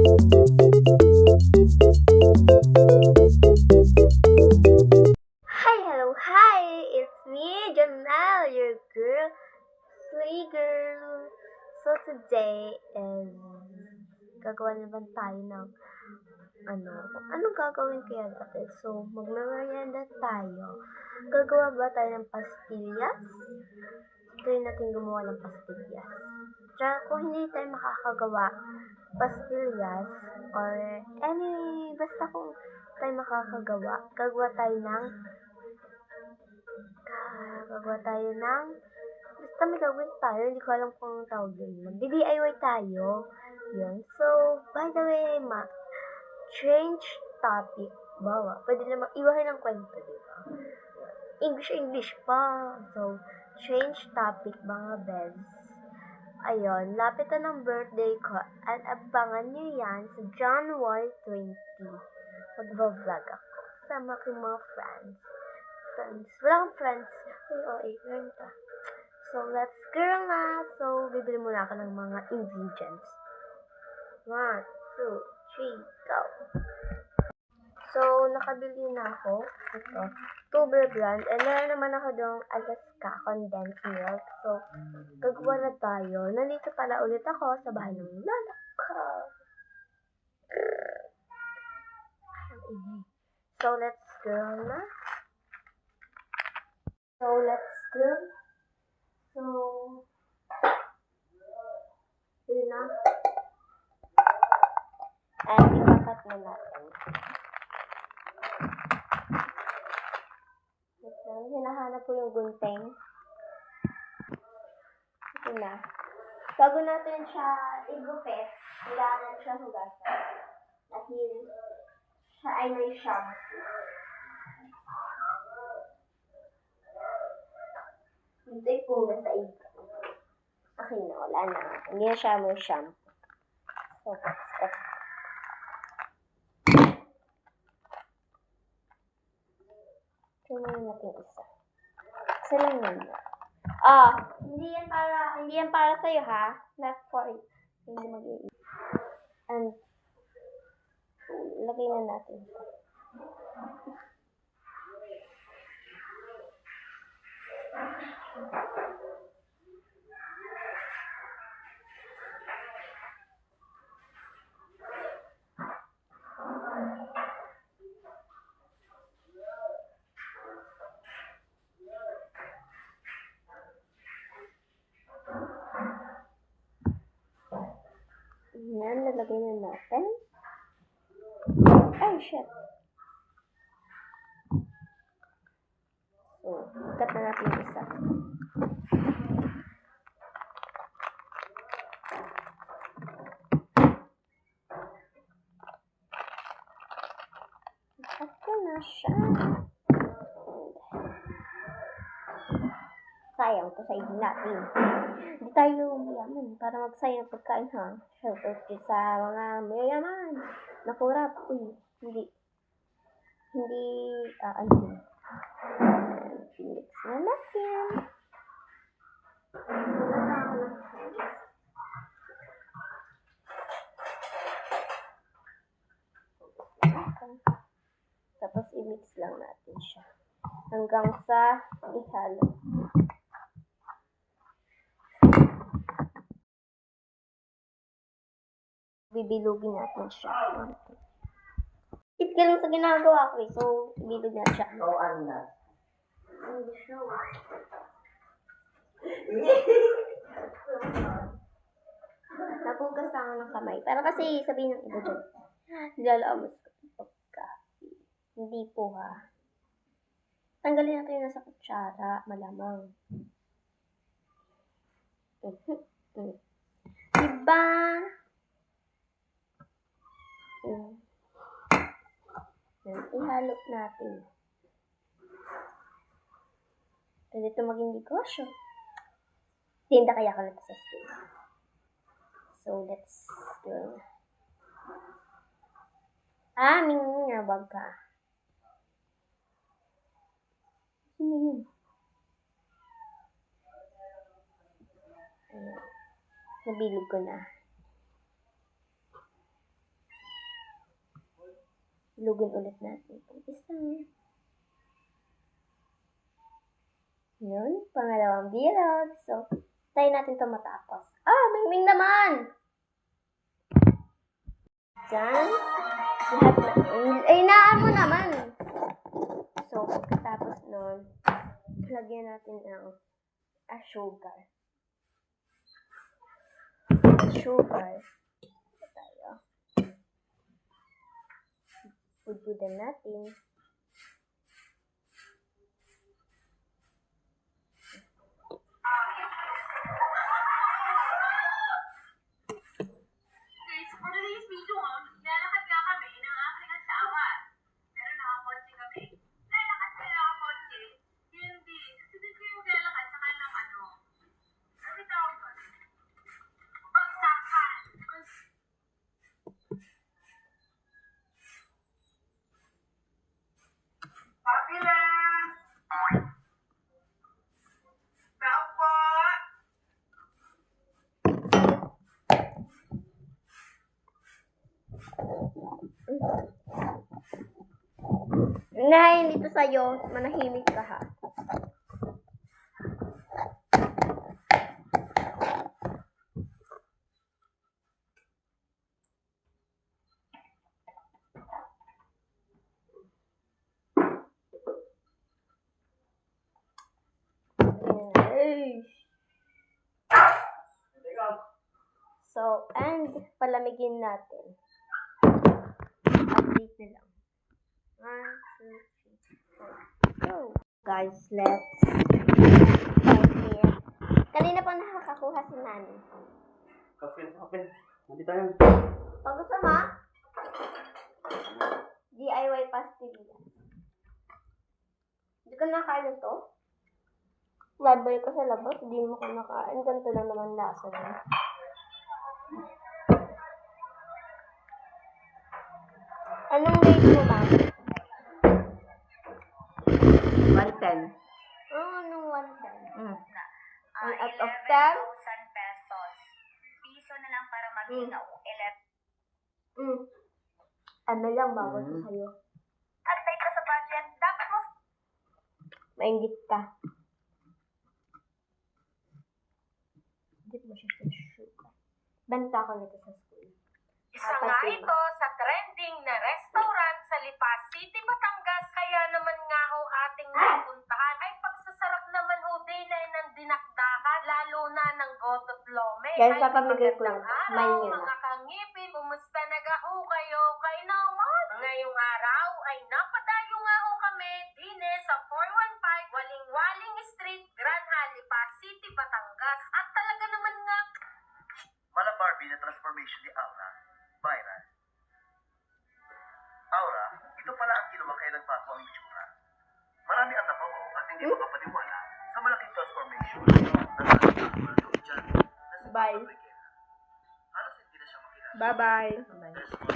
Hi, hello, hi! It's me, Janelle, your girl, Slay Girl. So today is gagawa naman tayo ng anong gagawin kaya natin? So, magmamerienda tayo. Gagawa ba tayo ng pastillas? Try natin gumawa ng pastillas. Tsaka kung hindi tayo makakagawa pastillas or basta kung tayo makakagawa, gagawa tayo ng basta may gagawin tayo, hindi ko alam kung anong tawag yun. Magdi-DIY tayo. Yun. So, by the way, change topic. Bawa, pwede naman iwahin ng kwento, di ba? English pa. So, change topic, mga beds. Ayun, lapit na ng birthday ko at abangan nyo yan sa January 20. Magva-vlog ako. Sama ko yung mga friends. Wala akong friends. Meron ka. So, let's girl na. So, bibili muna ako ng mga ingredients. 1, 2, 3, go! So, nakabili na ako. Ito, Tuber brand. And meron naman ako dong Alaska condensed milk. So, gagawa na tayo. Nandito pala ulit ako sa bahay ng lala ko. Ang ingay. So, let's girl na. So, yun na. And ipakat na natin. Hinahanap po yung gunting. Ito na. Bago natin siya igupit, kailangan siya hugasan. Dahil siya ay may shampoo. Ito ay puga sa iba. Okay na, wala na. Hindi na siya may shampoo. So, stop. Tingnan natin isa. Isa lang yun. Hindi yan para sa'yo, ha? Not for you. Hindi mag-iisip. And, lagay na natin ito. Yan, nalagay na natin. Ay, shit. So, cut na natin yung isa. Cut ko na siya. Sayang to sa ibig natin. Hindi tayo mayaman para magsayang pagkain, ha? Shoutout sa mga mayaman. Nakurap. Hindi. Mix na natin. Tapos i-mix lang natin siya. Hanggang sa ihalo. Bibilugin natin siya. Hit ka lang sa ginagawa ko, so bilog na siya. So, ano na? Napugas lang ako ng kamay. Pero kasi sabihin ng iba dyan, nilalaamas ko pagkapi. Hindi po, ha. Tanggalin natin yung nasa kutsara, malamang. Diba? Ihalo natin. Pwede ito maging negosyo. Tinda kaya ko na ito sa school. So, let's go. Minginabag ka. Sino yun? Ayan. Nabilog ko na. itlogin ulit natin itong isa. Yun, pangalawang bilog. So, tayo natin ito matapos. Mingming naman! Diyan. Lahat na. Naan mo naman! So, pagkatapos nun, lagyan natin ng sugar. Sugar. Ito tayo. Budbudan natin. Ngayon dito sa'yo, manahimik ka ha. So, and palamigin natin. Update na lang. 1, 2, 3, 4, go! Guys, let's start here. Kanina pa nakakakuha si Nani. Kape. Nandito tayo. Pag gusto mo, DIY pastillas. Hindi ka nakain ito? Library ko sa labas, hindi mo ka nakain. Ganito lang naman lasa niya. Anong rate mo ba? 110. Anong 110? 1 out of 10? 11,000 pesos. Piso na lang para maging 11. Ano lang, bawal ko sa'yo. At tight ka sa budget, dapat mo Maingit ka. Hindi mo siya sa sugar. Benta ko nito sa school. Isa nga ito sa trending na restaurant sa Lipas City, Batangas. Kaya naman nga ho ating napuntahan ay pagsasarap naman ho din ay ng dinakdakan, lalo na ng gotot lome. Guys, papamigay ko lang. Main nyo na. Mga kangipin, kumusta nagaho kayo? Kay naman. Ngayong araw ay napadayo nga ho kami dine sa 415 Waling-Waling Street, Granha, Lipas City, Batangas. At talaga naman nga Mala Barbie na transformation ni Aura, viral. Aura, ito pala ang ginawa kaya nagbago ang itsura. Marami ang napawo at hindi makapaniwala sa malaking transformation na Bye. Halos hindi na siya makilala. Bye-bye. There's